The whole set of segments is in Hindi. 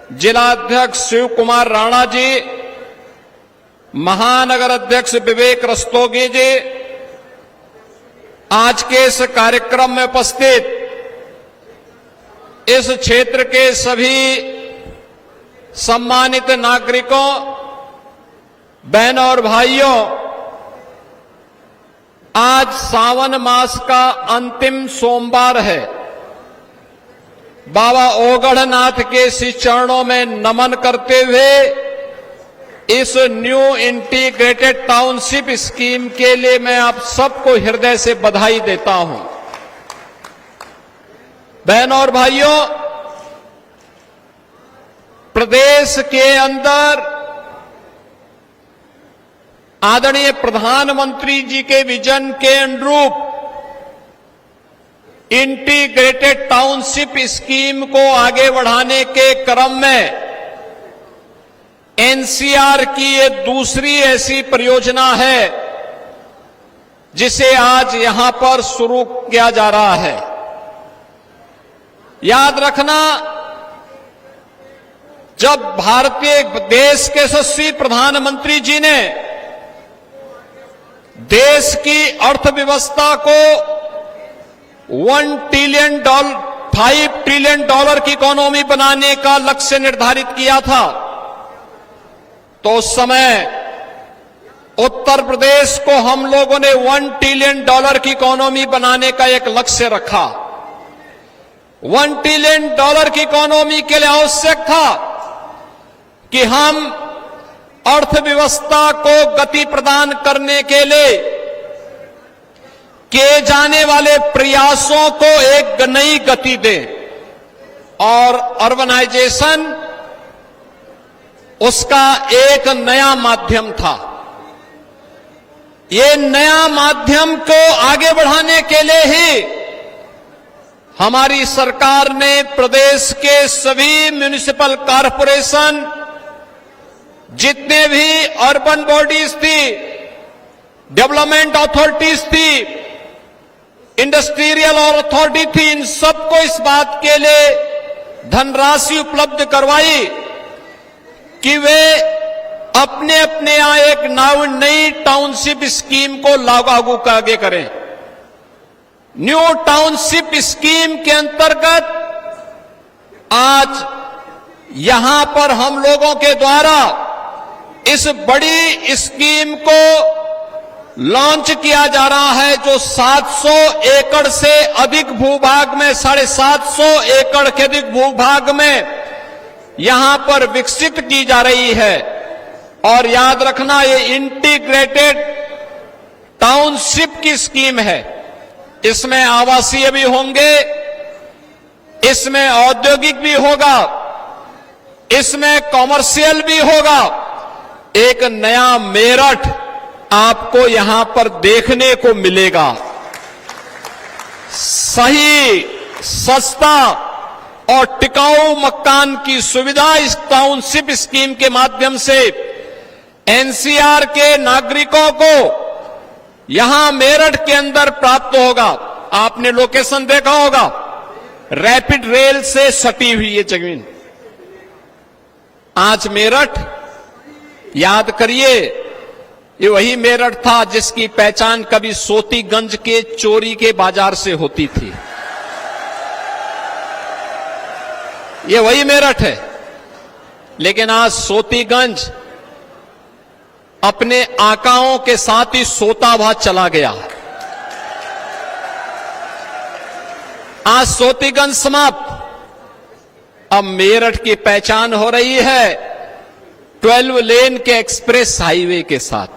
जिलाध्यक्ष शिव कुमार राणा जी, महानगर अध्यक्ष विवेक रस्तोगी जी, आज के इस कार्यक्रम में उपस्थित इस क्षेत्र के सभी सम्मानित नागरिकों, बहनों और भाइयों, आज सावन मास का अंतिम सोमवार है। बाबा ओगढ़नाथ के श्री चरणों में नमन करते हुए इस न्यू इंटीग्रेटेड टाउनशिप स्कीम के लिए मैं आप सबको हृदय से बधाई देता हूं। बहनों और भाइयों, प्रदेश के अंदर आदरणीय प्रधानमंत्री जी के विजन के अनुरूप इंटीग्रेटेड टाउनशिप स्कीम को आगे बढ़ाने के क्रम में एनसीआर की ये दूसरी ऐसी परियोजना है जिसे आज यहां पर शुरू किया जा रहा है। याद रखना, जब भारतीय देश के यशस्वी प्रधानमंत्री जी ने देश की अर्थव्यवस्था को $5 ट्रिलियन की इकोनॉमी बनाने का लक्ष्य निर्धारित किया था, तो उस समय उत्तर प्रदेश को हम लोगों ने $1 ट्रिलियन की इकोनॉमी बनाने का एक लक्ष्य रखा। $1 ट्रिलियन की इकोनॉमी के लिए आवश्यक था कि हम अर्थव्यवस्था को गति प्रदान करने के लिए किए जाने वाले प्रयासों को एक नई गति दें, और अर्बनाइजेशन उसका एक नया माध्यम था। ये नया माध्यम को आगे बढ़ाने के लिए ही हमारी सरकार ने प्रदेश के सभी म्युनिसिपल कॉरपोरेशन, जितने भी अर्बन बॉडीज थी, डेवलपमेंट अथॉरिटीज थी, इंडस्ट्रियल और अथॉरिटी थी, इन सबको इस बात के लिए धनराशि उपलब्ध करवाई कि वे अपने अपने यहां एक नई टाउनशिप स्कीम को लागू आगे करें। न्यू टाउनशिप स्कीम के अंतर्गत आज यहां पर हम लोगों के द्वारा इस बड़ी स्कीम को लॉन्च किया जा रहा है, जो 700 एकड़ से अधिक भूभाग में, 750 एकड़ के अधिक भूभाग में यहां पर विकसित की जा रही है। और याद रखना, ये इंटीग्रेटेड टाउनशिप की स्कीम है। इसमें आवासीय भी होंगे, इसमें औद्योगिक भी होगा, इसमें कॉमर्शियल भी होगा। एक नया मेरठ आपको यहां पर देखने को मिलेगा। सही, सस्ता और टिकाऊ मकान की सुविधा इस टाउनशिप स्कीम के माध्यम से एनसीआर के नागरिकों को यहां मेरठ के अंदर प्राप्त होगा। आपने लोकेशन देखा होगा, रैपिड रेल से सटी हुई ये जमीन। आज मेरठ, याद करिए, ये वही मेरठ था जिसकी पहचान कभी सोतीगंज के चोरी के बाजार से होती थी। ये वही मेरठ है, लेकिन आज सोतीगंज अपने आकाओं के साथ ही सोता हुआ चला गया। आज सोतीगंज समाप्त, अब मेरठ की पहचान हो रही है 12 लेन के एक्सप्रेस हाईवे के साथ।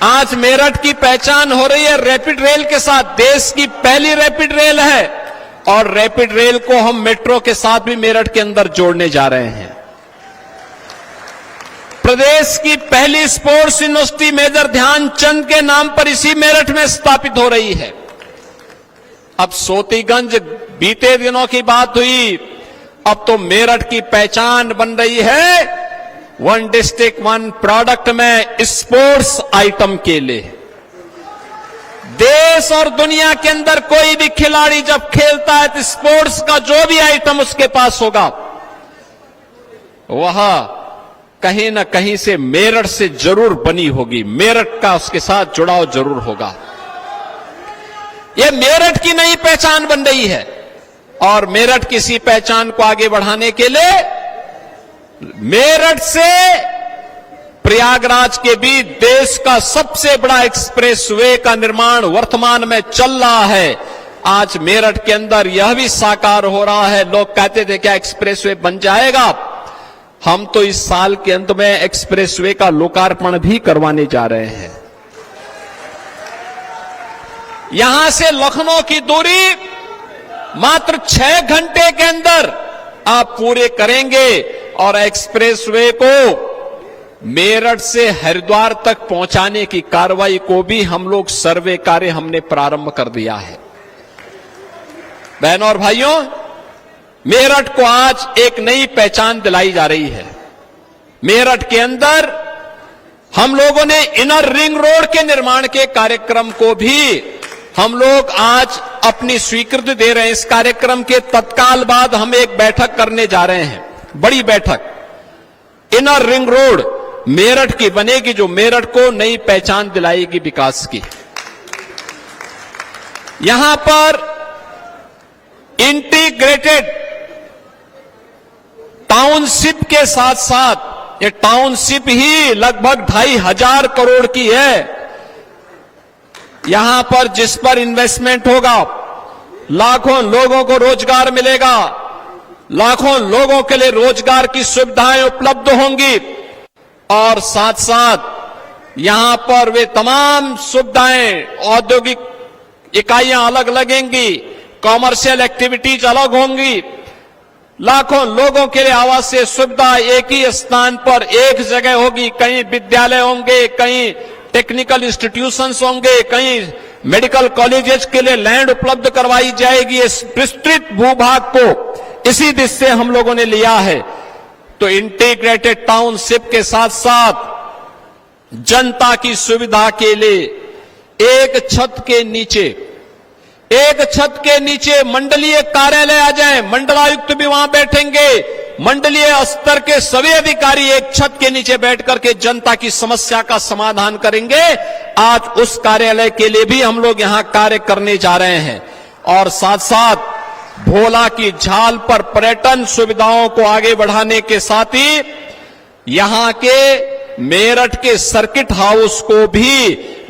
आज मेरठ की पहचान हो रही है रैपिड रेल के साथ। देश की पहली रैपिड रेल है, और रैपिड रेल को हम मेट्रो के साथ भी मेरठ के अंदर जोड़ने जा रहे हैं। प्रदेश की पहली स्पोर्ट्स यूनिवर्सिटी मेजर ध्यानचंद के नाम पर इसी मेरठ में स्थापित हो रही है। अब सोतीगंज बीते दिनों की बात हुई, अब तो मेरठ की पहचान बन रही है वन डिस्ट्रिक्ट वन प्रोडक्ट में स्पोर्ट्स आइटम के लिए। देश और दुनिया के अंदर कोई भी खिलाड़ी जब खेलता है तो स्पोर्ट्स का जो भी आइटम उसके पास होगा, वह कहीं ना कहीं से मेरठ से जरूर बनी होगी, मेरठ का उसके साथ जुड़ाव जरूर होगा। यह मेरठ की नई पहचान बन रही है और मेरठ की इसी पहचान को आगे बढ़ाने के लिए मेरठ से प्रयागराज के बीच देश का सबसे बड़ा एक्सप्रेसवे का निर्माण वर्तमान में चल रहा है। आज मेरठ के अंदर यह भी साकार हो रहा है। लोग कहते थे क्या एक्सप्रेसवे बन जाएगा? हम तो इस साल के अंत में एक्सप्रेसवे का लोकार्पण भी करवाने जा रहे हैं। यहां से लखनऊ की दूरी मात्र 6 घंटे के अंदर आप पूरे करेंगे और एक्सप्रेसवे को मेरठ से हरिद्वार तक पहुंचाने की कार्रवाई को भी हम लोग सर्वे कार्य हमने प्रारंभ कर दिया है। बहनों और भाइयों, मेरठ को आज एक नई पहचान दिलाई जा रही है। मेरठ के अंदर हम लोगों ने इनर रिंग रोड के निर्माण के कार्यक्रम को भी हम लोग आज अपनी स्वीकृति दे रहे हैं। इस कार्यक्रम के तत्काल बाद हम एक बैठक करने जा रहे हैं, बड़ी बैठक। इनर रिंग रोड मेरठ की बनेगी जो मेरठ को नई पहचान दिलाएगी विकास की। यहां पर इंटीग्रेटेड टाउनशिप के साथ साथ ये टाउनशिप ही लगभग 2,500 करोड़ की है। यहां पर जिस पर इन्वेस्टमेंट होगा लाखों लोगों को रोजगार मिलेगा, लाखों लोगों के लिए रोजगार की सुविधाएं उपलब्ध होंगी और साथ साथ यहां पर वे तमाम सुविधाएं, औद्योगिक इकाइयां अलग लगेंगी, कॉमर्शियल एक्टिविटीज अलग होंगी, लाखों लोगों के लिए आवासीय सुविधा एक ही स्थान पर एक जगह होगी। कहीं विद्यालय होंगे, कहीं टेक्निकल इंस्टीट्यूशंस होंगे, कहीं मेडिकल कॉलेजेस के लिए लैंड उपलब्ध करवाई जाएगी। इस विस्तृत भूभाग को इसी दिशा से हम लोगों ने लिया है। तो इंटीग्रेटेड टाउनशिप के साथ साथ जनता की सुविधा के लिए एक छत के नीचे मंडलीय कार्यालय आ जाए, मंडलायुक्त भी वहां बैठेंगे, मंडलीय स्तर के सभी अधिकारी एक छत के नीचे बैठ करके जनता की समस्या का समाधान करेंगे। आज उस कार्यालय के लिए भी हम लोग यहां कार्य करने जा रहे हैं और साथ साथ भोला की झाल पर पर्यटन सुविधाओं को आगे बढ़ाने के साथ ही यहां के मेरठ के सर्किट हाउस को भी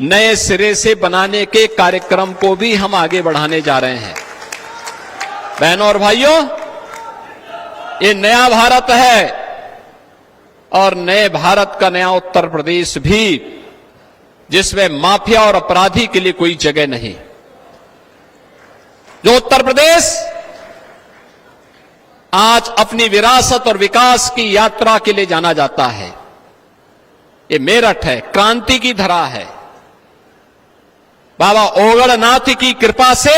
नए सिरे से बनाने के कार्यक्रम को भी हम आगे बढ़ाने जा रहे हैं। बहनों और भाइयों, ये नया भारत है और नए भारत का नया उत्तर प्रदेश भी, जिसमें माफिया और अपराधी के लिए कोई जगह नहीं। जो उत्तर प्रदेश आज अपनी विरासत और विकास की यात्रा के लिए जाना जाता है, ये मेरठ है, क्रांति की धरा है। बाबा ओगड़नाथ की कृपा से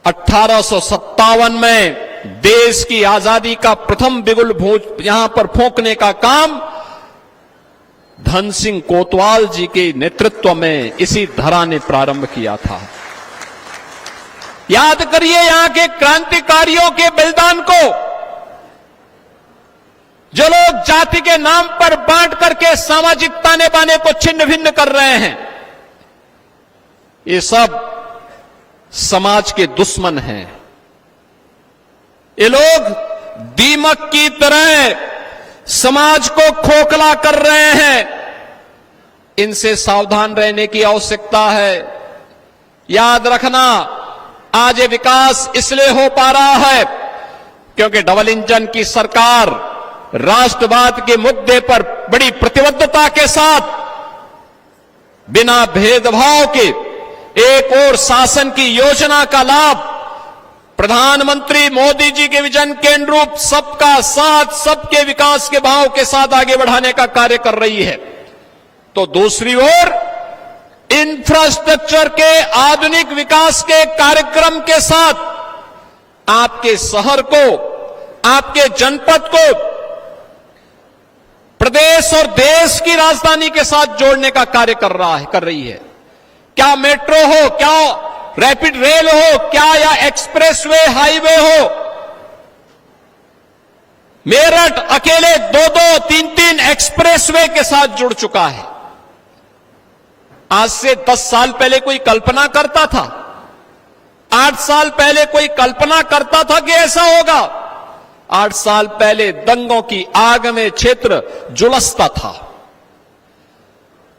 1857 में देश की आजादी का प्रथम बिगुल यहां पर फूंकने का काम धन सिंह कोतवाल जी के नेतृत्व में इसी धरा ने प्रारंभ किया था। याद करिए यहां के क्रांतिकारियों के बलिदान को। जो लोग जाति के नाम पर बांट करके सामाजिक ताने बाने को छिन्न भिन्न कर रहे हैं, ये सब समाज के दुश्मन हैं। ये लोग दीमक की तरह समाज को खोखला कर रहे हैं। इनसे सावधान रहने की आवश्यकता है। याद रखना, आज ये विकास इसलिए हो पा रहा है क्योंकि डबल इंजन की सरकार राष्ट्रवाद के मुद्दे पर बड़ी प्रतिबद्धता के साथ बिना भेदभाव के एक और शासन की योजना का लाभ प्रधानमंत्री मोदी जी के विजन के अनुरूप सबका साथ, सबके विकास के भाव के साथ आगे बढ़ाने का कार्य कर रही है। तो दूसरी ओर इंफ्रास्ट्रक्चर के आधुनिक विकास के कार्यक्रम के साथ आपके शहर को, आपके जनपद को प्रदेश और देश की राजधानी के साथ जोड़ने का कार्य कर रही है। क्या मेट्रो हो, क्या रैपिड रेल हो, क्या या एक्सप्रेसवे हाईवे हो, मेरठ अकेले 2-2, 3-3 एक्सप्रेसवे के साथ जुड़ चुका है। आज से 10 साल पहले कोई कल्पना करता था? 8 साल पहले कोई कल्पना करता था कि ऐसा होगा? 8 साल पहले दंगों की आग में क्षेत्र झुलसता था।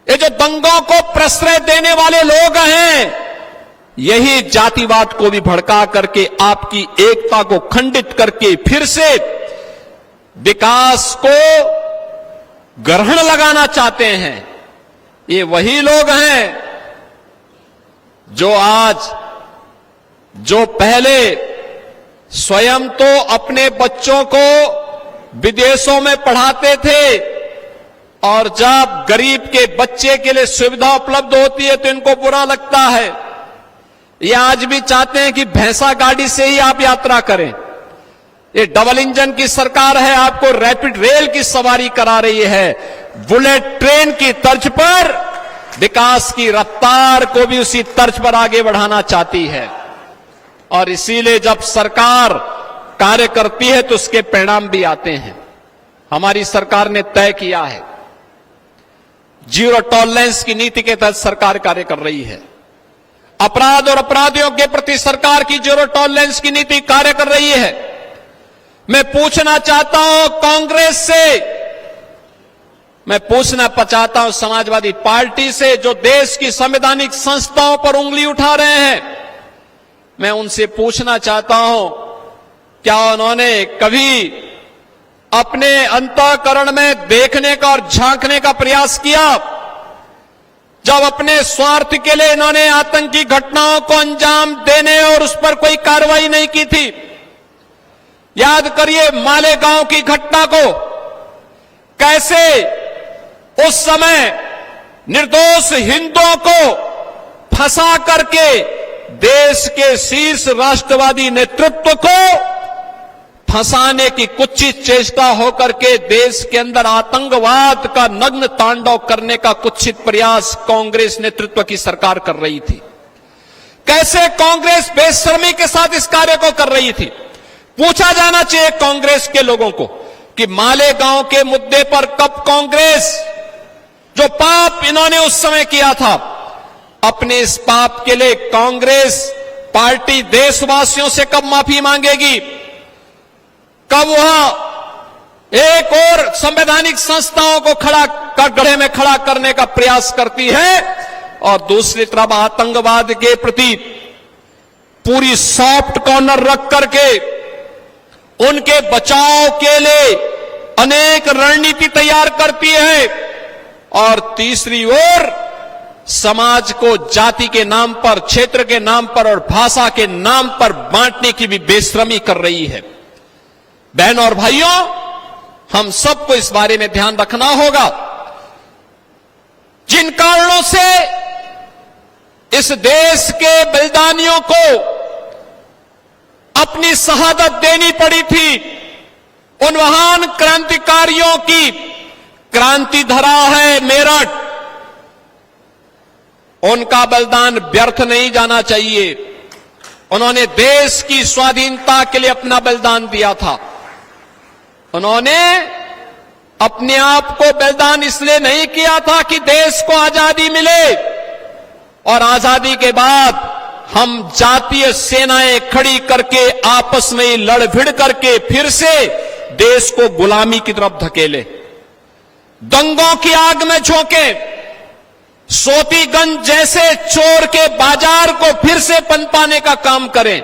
ये जो दंगों को प्रश्रय देने वाले लोग हैं, यही जातिवाद को भी भड़का करके आपकी एकता को खंडित करके फिर से विकास को ग्रहण लगाना चाहते हैं। ये वही लोग हैं जो पहले स्वयं तो अपने बच्चों को विदेशों में पढ़ाते थे, और जब गरीब के बच्चे के लिए सुविधा उपलब्ध होती है तो इनको बुरा लगता है। ये आज भी चाहते हैं कि भैंसा गाड़ी से ही आप यात्रा करें। ये डबल इंजन की सरकार है, आपको रैपिड रेल की सवारी करा रही है। बुलेट ट्रेन की तर्ज पर विकास की रफ्तार को भी उसी तर्ज पर आगे बढ़ाना चाहती है। और इसीलिए जब सरकार कार्य करती है तो उसके परिणाम भी आते हैं। हमारी सरकार ने तय किया है, जीरो टॉलरेंस की नीति के तहत सरकार कार्य कर रही है। अपराध और अपराधियों के प्रति सरकार की जीरो टॉलरेंस की नीति कार्य कर रही है। मैं पूछना चाहता हूं कांग्रेस से, मैं पूछना चाहता हूं समाजवादी पार्टी से, जो देश की संवैधानिक संस्थाओं पर उंगली उठा रहे हैं, मैं उनसे पूछना चाहता हूं, क्या उन्होंने कभी अपने अंतःकरण में देखने का और झांकने का प्रयास किया? जब अपने स्वार्थ के लिए इन्होंने आतंकी घटनाओं को अंजाम देने और उस पर कोई कार्रवाई नहीं की थी। याद करिए मालेगांव की घटना को, कैसे उस समय निर्दोष हिंदुओं को फंसा करके देश के शीर्ष राष्ट्रवादी नेतृत्व को फंसाने की कुत्सित चेष्टा होकर के देश के अंदर आतंकवाद का नग्न तांडव करने का कुत्सित प्रयास कांग्रेस नेतृत्व की सरकार कर रही थी। कैसे कांग्रेस बेशर्मी के साथ इस कार्य को कर रही थी। पूछा जाना चाहिए कांग्रेस के लोगों को कि मालेगांव के मुद्दे पर कब कांग्रेस, जो पाप इन्होंने उस समय किया था, अपने इस पाप के लिए कांग्रेस पार्टी देशवासियों से कब माफी मांगेगी? कब वह एक और संवैधानिक संस्थाओं को गड्ढे में खड़ा करने का प्रयास करती है, और दूसरी तरफ आतंकवाद के प्रति पूरी सॉफ्ट कॉर्नर रख करके उनके बचाव के लिए अनेक रणनीति तैयार करती है, और तीसरी ओर समाज को जाति के नाम पर, क्षेत्र के नाम पर और भाषा के नाम पर बांटने की भी बेशर्मी कर रही है। बहनों और भाइयों, हम सबको इस बारे में ध्यान रखना होगा। जिन कारणों से इस देश के बलिदानियों को अपनी शहादत देनी पड़ी थी, उन महान क्रांतिकारियों की क्रांति धरा है मेरठ, उनका बलिदान व्यर्थ नहीं जाना चाहिए। उन्होंने देश की स्वाधीनता के लिए अपना बलिदान दिया था। उन्होंने अपने आप को बलिदान इसलिए नहीं किया था कि देश को आजादी मिले, और आजादी के बाद हम जातीय सेनाएं खड़ी करके आपस में ही लड़ भिड़ करके फिर से देश को गुलामी की तरफ धकेले, दंगों की आग में झोंके, सोतीगंज जैसे चोर के बाजार को फिर से पनपाने का काम करें।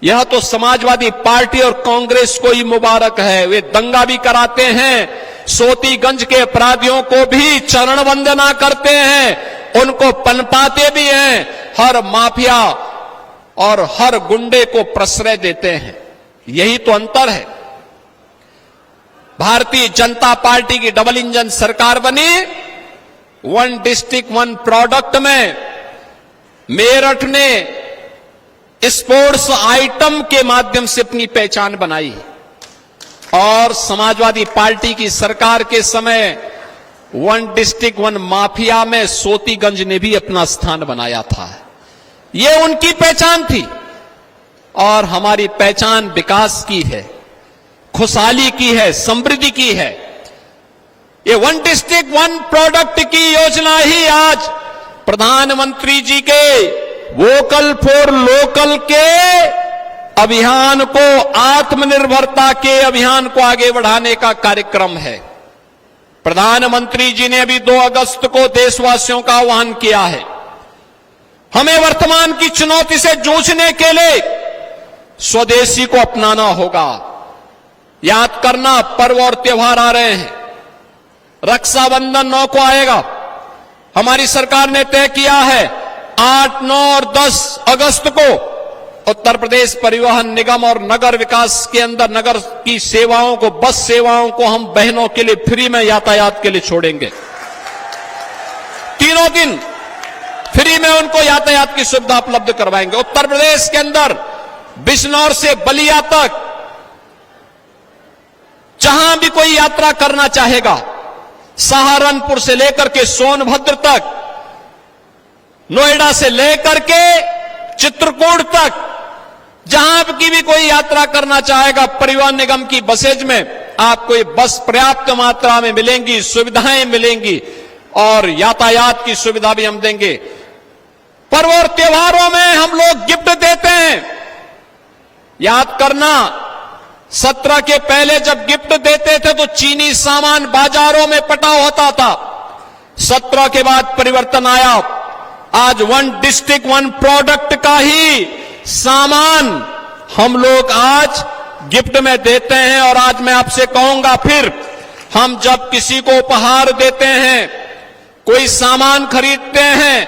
यह तो समाजवादी पार्टी और कांग्रेस को ही मुबारक है। वे दंगा भी कराते हैं, सोतीगंज के अपराधियों को भी चरण वंदना करते हैं, उनको पनपाते भी हैं, हर माफिया और हर गुंडे को प्रश्रय देते हैं। यही तो अंतर है। भारतीय जनता पार्टी की डबल इंजन सरकार बनी, वन डिस्ट्रिक्ट वन प्रोडक्ट में मेरठ ने स्पोर्ट्स आइटम के माध्यम से अपनी पहचान बनाई, और समाजवादी पार्टी की सरकार के समय वन डिस्ट्रिक्ट वन माफिया में सोतीगंज ने भी अपना स्थान बनाया था। ये उनकी पहचान थी, और हमारी पहचान विकास की है। खुशहाली की है, समृद्धि की है। ये वन डिस्ट्रिक्ट वन प्रोडक्ट की योजना ही आज प्रधानमंत्री जी के वोकल फॉर लोकल के अभियान को, आत्मनिर्भरता के अभियान को आगे बढ़ाने का कार्यक्रम है। प्रधानमंत्री जी ने अभी 2 अगस्त को देशवासियों का आह्वान किया है। हमें वर्तमान की चुनौती से जूझने के लिए स्वदेशी को अपनाना होगा। याद करना, पर्व और त्योहार आ रहे हैं। रक्षाबंधन 9 को आएगा। हमारी सरकार ने तय किया है 8, 9 और 10 अगस्त को उत्तर प्रदेश परिवहन निगम और नगर विकास के अंदर नगर की सेवाओं को, बस सेवाओं को हम बहनों के लिए फ्री में यातायात के लिए छोड़ेंगे। तीनों दिन फ्री में उनको यातायात की सुविधा उपलब्ध करवाएंगे। उत्तर प्रदेश के अंदर बिजनौर से बलिया तक जहां भी कोई यात्रा करना चाहेगा, सहारनपुर से लेकर के सोनभद्र तक, नोएडा से लेकर के चित्रकूट तक, जहां की भी कोई यात्रा करना चाहेगा, परिवहन निगम की बसेज में आपको ये बस पर्याप्त मात्रा में मिलेंगी, सुविधाएं मिलेंगी और यातायात की सुविधा भी हम देंगे। पर्व और त्योहारों में हम लोग गिफ्ट देते हैं। याद करना, 17 के पहले जब गिफ्ट देते थे तो चीनी सामान बाजारों में पटा होता था। 17 के बाद परिवर्तन आया। आज वन डिस्ट्रिक्ट वन प्रोडक्ट का ही सामान हम लोग आज गिफ्ट में देते हैं। और आज मैं आपसे कहूंगा, फिर हम जब किसी को उपहार देते हैं, कोई सामान खरीदते हैं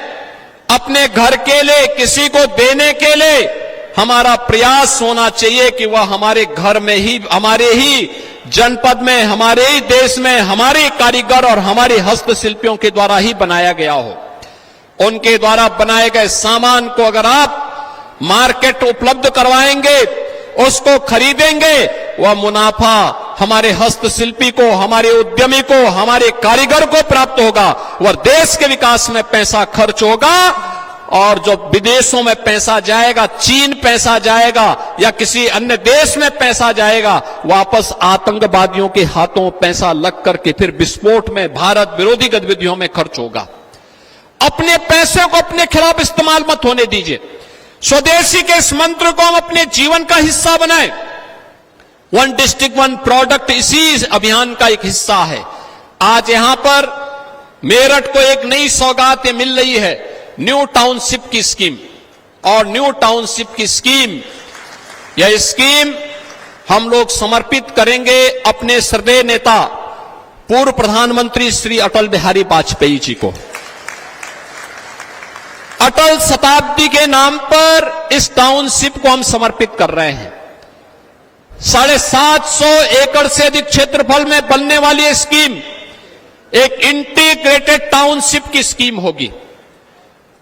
अपने घर के लिए, किसी को देने के लिए, हमारा प्रयास होना चाहिए कि वह हमारे घर में ही, हमारे ही जनपद में, हमारे ही देश में, हमारे कारीगर और हमारे हस्तशिल्पियों के द्वारा ही बनाया गया हो। उनके द्वारा बनाए गए सामान को अगर आप मार्केट उपलब्ध करवाएंगे, उसको खरीदेंगे, वह मुनाफा हमारे हस्तशिल्पी को, हमारे उद्यमी को, हमारे कारीगर को प्राप्त होगा। वह देश के विकास में पैसा खर्च होगा। और जो विदेशों में पैसा जाएगा, चीन पैसा जाएगा या किसी अन्य देश में पैसा जाएगा, वापस आतंकवादियों के हाथों पैसा लग करके फिर विस्फोट में, भारत विरोधी गतिविधियों में खर्च होगा। अपने पैसे को अपने खिलाफ इस्तेमाल मत होने दीजिए। स्वदेशी के इस मंत्र को हम अपने जीवन का हिस्सा बनाएं। वन डिस्ट्रिक्ट वन प्रोडक्ट इसी अभियान का एक हिस्सा है। आज यहां पर मेरठ को एक नई सौगात मिल रही है, न्यू टाउनशिप की स्कीम। और न्यू टाउनशिप की स्कीम, यह स्कीम हम लोग समर्पित करेंगे अपने श्रद्धेय नेता पूर्व प्रधानमंत्री श्री अटल बिहारी वाजपेयी जी को। अटल शताब्दी के नाम पर इस टाउनशिप को हम समर्पित कर रहे हैं। 750 एकड़ से अधिक क्षेत्रफल में बनने वाली यह स्कीम एक इंटीग्रेटेड टाउनशिप की स्कीम होगी।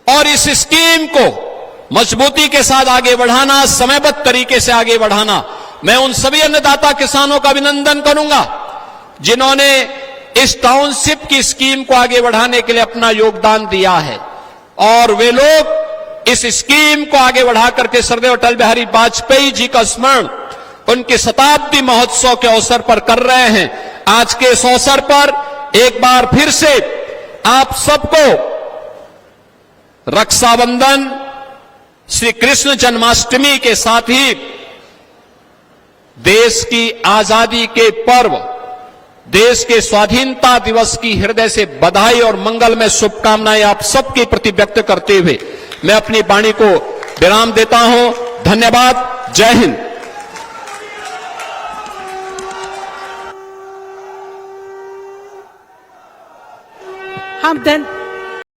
और इस स्कीम को मजबूती के साथ आगे बढ़ाना, समयबद्ध तरीके से आगे बढ़ाना, मैं उन सभी अन्नदाता किसानों का अभिनंदन करूंगा जिन्होंने इस टाउनशिप की स्कीम को आगे बढ़ाने के लिए अपना योगदान दिया है। और वे लोग इस स्कीम को आगे बढ़ा करके श्रद्धेय अटल बिहारी वाजपेयी जी का स्मरण उनके शताब्दी महोत्सव के अवसर पर कर रहे हैं। आज के इस अवसर पर एक बार फिर से आप सबको रक्षाबंधन, श्री कृष्ण जन्माष्टमी के साथ ही देश की आजादी के पर्व, देश के स्वाधीनता दिवस की हृदय से बधाई और मंगलमय शुभकामनाएं आप सबके प्रति व्यक्त करते हुए मैं अपनी वाणी को विराम देता हूं। धन्यवाद। जय हिंद। हम